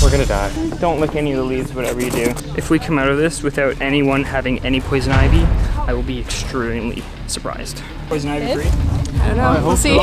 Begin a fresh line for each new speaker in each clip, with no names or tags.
We're gonna die.
Don't lick any of the leaves, whatever you do. If we come out of this without anyone having any poison ivy, I will be extremely surprised. Poison ivy free?
I don't know. We'll see.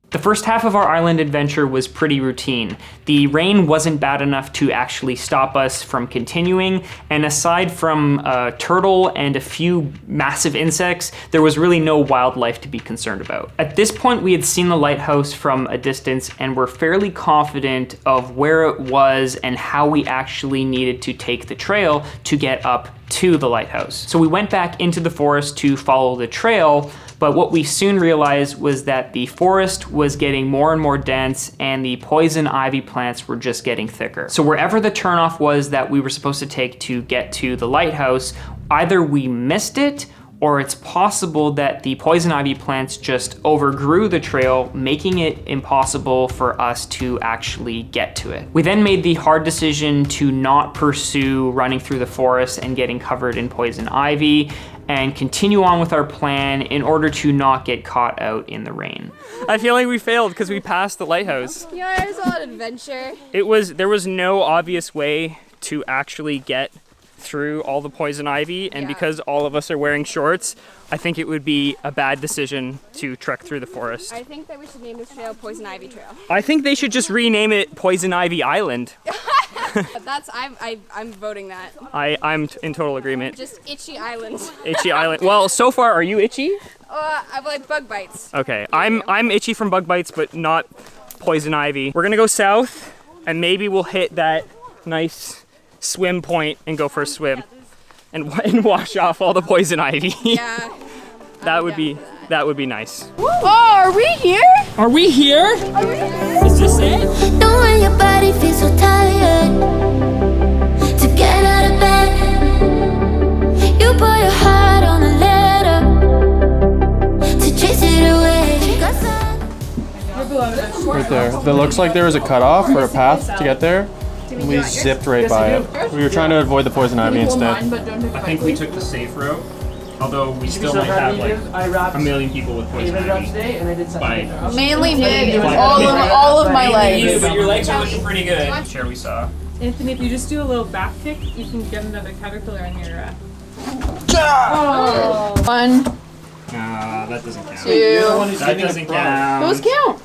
The first half of our island adventure was pretty routine. The rain wasn't bad enough to actually stop us from continuing, and aside from a turtle and a few massive insects, there was really no wildlife to be concerned about. At this point, we had seen the lighthouse from a distance and were fairly confident of where it was and how we actually needed to take the trail to get up to the lighthouse. So we went back into the forest to follow the trail, but what we soon realized was that the forest was getting more and more dense and the poison ivy plants were just getting thicker. So wherever the turnoff was that we were supposed to take to get to the lighthouse, either we missed it or it's possible that the poison ivy plants just overgrew the trail, making it impossible for us to actually get to it. We then made the hard decision to not pursue running through the forest and getting covered in poison ivy and continue on with our plan in order to not get caught out in the rain. I feel like we failed because we passed the lighthouse.
Yeah, it was a lot of adventure.
There was no obvious way to actually get through all the poison ivy, and because all of us are wearing shorts, I think it would be a bad decision to trek through the forest.
I think that we should name this trail Poison Ivy Trail.
I think they should just rename it Poison Ivy Island.
I'm voting that.
I'm in total agreement.
Just Itchy Island.
Itchy Island. Well, so far, are you itchy?
I like bug bites.
Okay, I'm itchy from bug bites, but not poison ivy. We're gonna go south, and maybe we'll hit that nice swim point and go for a swim and wash off all the poison ivy.
Yeah.
that would be nice.
Oh, are we here?
Are we here? Is this it?
Know when your body feels so tired to get out of bed, you put your heart on a letter to chase it away.
Right there. That looks like there was a cutoff or a path to get there. And we zipped right by it. We were trying to avoid the poison ivy instead.
I think we took the safe route, although we still might have like a million people with poison ivy.
Mainly me. All of my legs.
But your legs are looking pretty good. Chair we saw.
Anthony, if you just do a little back kick, you can get another caterpillar on your
One,
That doesn't count.
two.
That doesn't count.
Those count.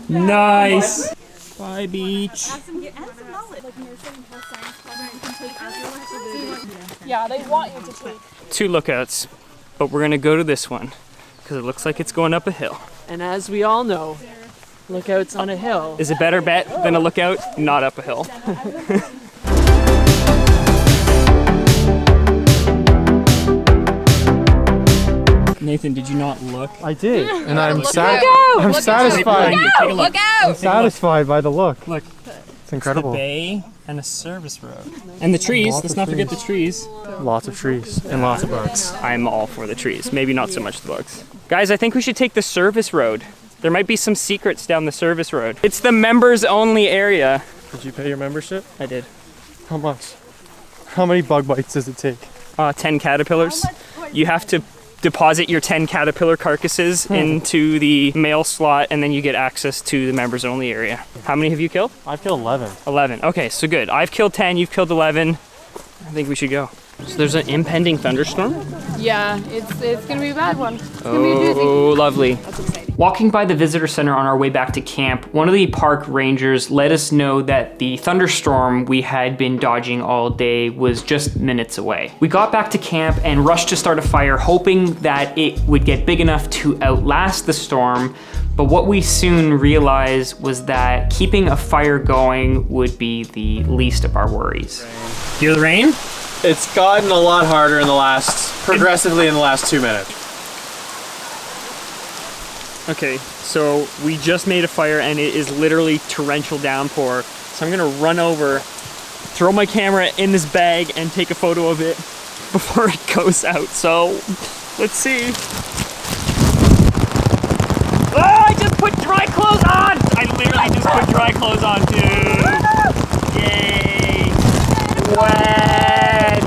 Nice. Bye, beach.
Yeah, they want you to take.
2 lookouts, but we're gonna go to this one because it looks like it's going up a hill.
And as we all know, lookouts on a hill
Is a better bet than a lookout not up a hill. Nathan, did you not look?
I did, and I'm
Look
satisfied.
out!
I'm satisfied.
Take a look.
Look out!
I'm satisfied by the look.
Look,
It's incredible.
the bay and a service road. And the trees,
Lots
let's
of
not forget
trees.
the trees.
Lots of trees and lots of bugs.
I'm all for the trees, maybe not so much the bugs. Guys, I think we should take the service road. There might be some secrets down the service road. It's the members only area.
Did you pay your membership?
I did.
How much? How many bug bites does it take?
10 caterpillars. You have to deposit your 10 caterpillar carcasses into the mail slot, and then you get access to the members only area. How many have you killed?
I've killed 11.
11. Okay, so good. I've killed 10, you've killed 11. I think we should go. So there's an impending thunderstorm?
Yeah, it's gonna be a bad one. It's gonna be a doozy.
Oh, lovely.
That's exciting.
Walking by the visitor center on our way back to camp, one of the park rangers let us know that the thunderstorm we had been dodging all day was just minutes away. We got back to camp and rushed to start a fire, hoping that it would get big enough to outlast the storm, But what we soon realized was that keeping a fire going would be the least of our worries. Hear the rain?
It's gotten a lot harder progressively in the last 2 minutes.
Okay, so we just made a fire and it is literally torrential downpour. So I'm gonna run over, throw my camera in this bag and take a photo of it before it goes out. So let's see. Oh, I just put dry clothes on! I literally just put dry clothes on, dude. Yay! Wet!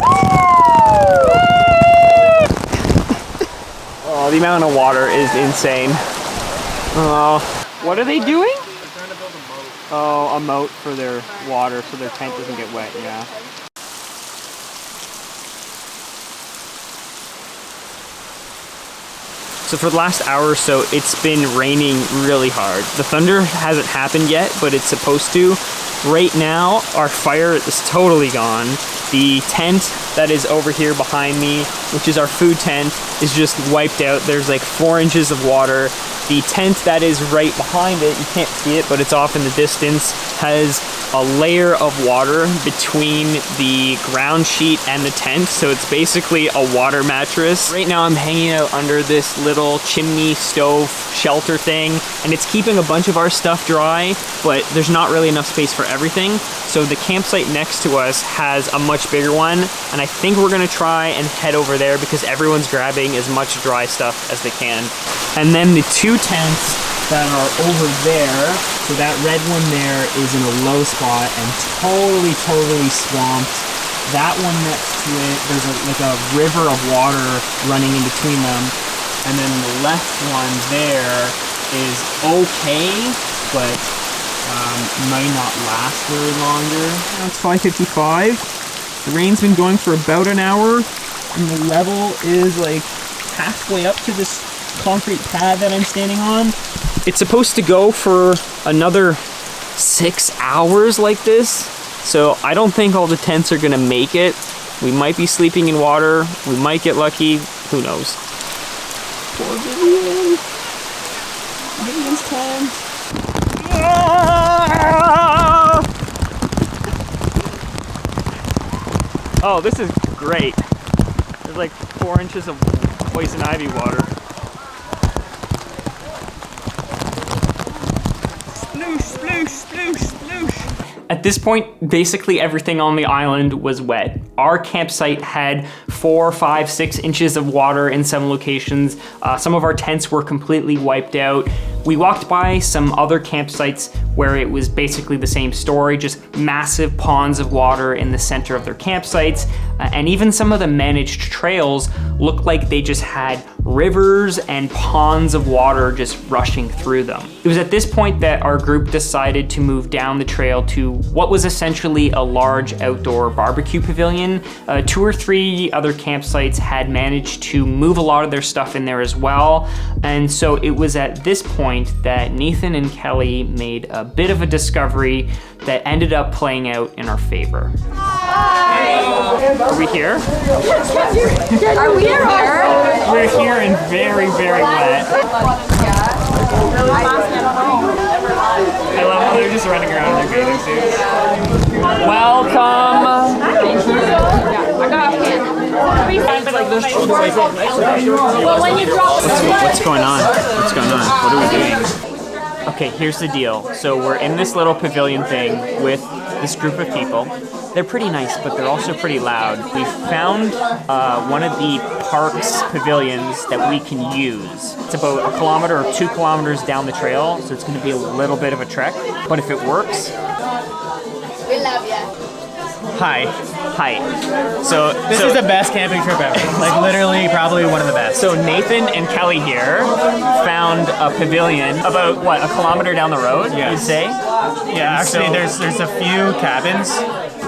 Oh, the amount of water is insane. Oh, what are they doing?
They're trying to build a moat.
Oh, a moat for their water so their tent doesn't get wet, yeah. So for the last hour or so, it's been raining really hard. The thunder hasn't happened yet, but it's supposed to. Right now, our fire is totally gone. The tent that is over here behind me, which is our food tent, is just wiped out. There's like 4 inches of water. The tent that is right behind it, you can't see it, but it's off in the distance, has a layer of water between the ground sheet and the tent, so it's basically a water mattress. Right now I'm hanging out under this little chimney stove shelter thing, and it's keeping a bunch of our stuff dry, but there's not really enough space for everything. So the campsite next to us has a much bigger one, and I think we're gonna try and head over there because everyone's grabbing as much dry stuff as they can. And then the 2 tents that are over there, so that red one there is in a low spot and totally swamped. That one next to it, there's like a river of water running in between them. And then the left one there is okay, but might not last very longer. Now it's 5:55. The rain's been going for about an hour, and the level is like halfway up to this concrete pad that I'm standing on. It's supposed to go for another 6 hours like this, so I don't think all the tents are gonna make it. We might be sleeping in water, we might get lucky, who knows. Poor Vivian. Vivian's tent. Oh, this is great. There's like 4 inches of poison ivy water. Sploosh, sploosh, sploosh, sploosh. At this point, basically everything on the island was wet. Our campsite had 4, 5, 6 inches of water in some locations. Some of our tents were completely wiped out. We walked by some other campsites where it was basically the same story, just massive ponds of water in the center of their campsites. And even some of the managed trails looked like they just had rivers and ponds of water just rushing through them. It was at this point that our group decided to move down the trail to what was essentially a large outdoor barbecue pavilion. 2 or 3 other campsites had managed to move a lot of their stuff in there as well. And so it was at this point that Nathan and Kelly made a bit of a discovery that ended up playing out in our favor. Are we here?
Are we here?
We're here and very, very wet. I love how they're just running around in their bathing suits. Welcome! What's going on? What's going on? What are we doing? Okay, here's the deal. So we're in this little pavilion thing with this group of people. They're pretty nice, but they're also pretty loud. We found one of the park's pavilions that we can use. It's about 1 kilometer or 2 kilometers down the trail, so it's going to be a little bit of a trek. But if it works,
We love you.
hi. So
This is the best camping trip ever. Like literally, probably one of the best.
So Nathan and Kelly here found a pavilion about, what, 1 kilometer down the road,
Yes.
you'd say?
Yeah, actually, there's a few cabins.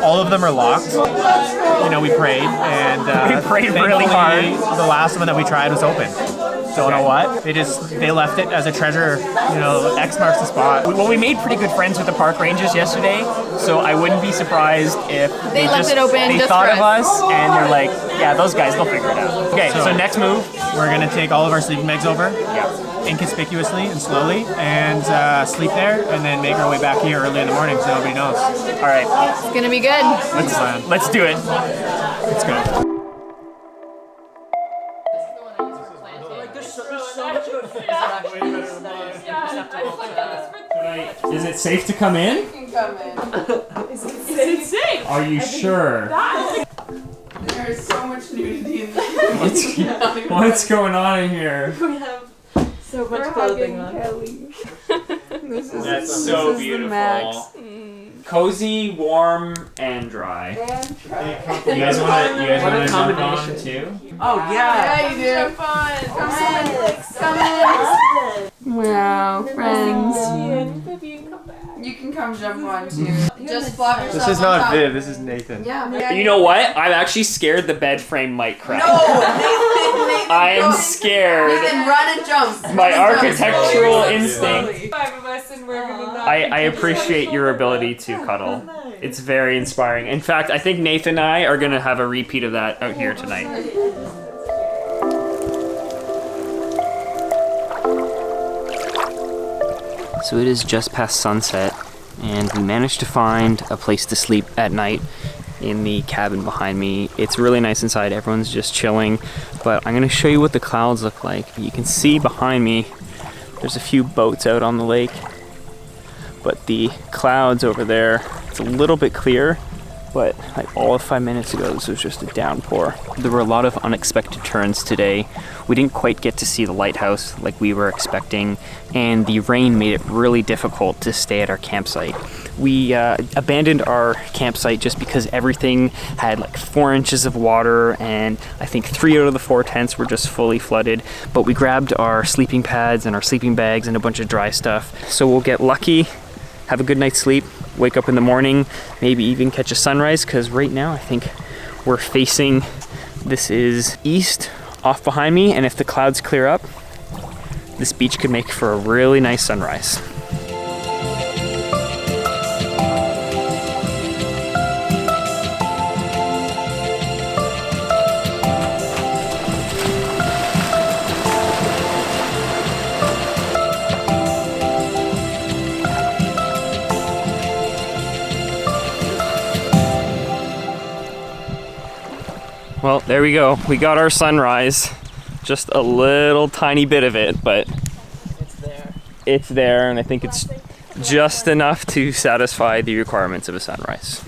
All of them are locked. You know, we prayed, and
We prayed really
thankfully,
hard.
The last one that we tried was open. Don't know what. They left it as a treasure. You know, X marks the spot.
Well, we made pretty good friends with the park rangers yesterday, so I wouldn't be surprised if
They left it open
they
just
thought
for
of
us.
us and they're like, yeah, those guys, they'll figure it out. Okay, so next move.
We're gonna take all of our sleeping bags over.
Yeah.
inconspicuously and slowly and sleep there and then make our way back here early in the morning so nobody knows.
All right,
It's gonna be good.
let's do it.
Let's go.
Is it safe to come in?
Is it safe?
Are you sure?
There's so much nudity in this.
What's going on in here?
We have
So much clothing on.
That's so beautiful. Cozy, warm, and dry. You guys want to jump on too?
Oh yeah.
Yeah, you do. Come in. Wow, friends. You can come jump on too. Just flop yourself
This is
on
not
top.
Viv, this is Nathan.
Yeah.
You know what? I'm actually scared the bed frame might crack.
No, Nathan,
I am
go.
scared.
Nathan, run and jump.
My
Run and jump.
architectural instinct.
5 of us and we're gonna not.
I appreciate your ability to cuddle. It's very inspiring. In fact, I think Nathan and I are gonna have a repeat of that out here tonight. So it is just past sunset, and we managed to find a place to sleep at night in the cabin behind me. It's really nice inside, everyone's just chilling, but I'm gonna show you what the clouds look like. You can see behind me, there's a few boats out on the lake, but the clouds over there, it's a little bit clear, but like all of 5 minutes ago, this was just a downpour. There were a lot of unexpected turns today. We didn't quite get to see the lighthouse like we were expecting, and the rain made it really difficult to stay at our campsite. We abandoned our campsite just because everything had like 4 inches of water, and I think 3 out of the 4 tents were just fully flooded. But we grabbed our sleeping pads and our sleeping bags and a bunch of dry stuff. So we'll get lucky, have a good night's sleep, wake up in the morning, maybe even catch a sunrise, because right now I think we're facing, this is east off behind me, and if the clouds clear up, this beach could make for a really nice sunrise. Well, there we go. We got our sunrise. Just a little tiny bit of it, but it's there, and I think it's just enough to satisfy the requirements of a sunrise.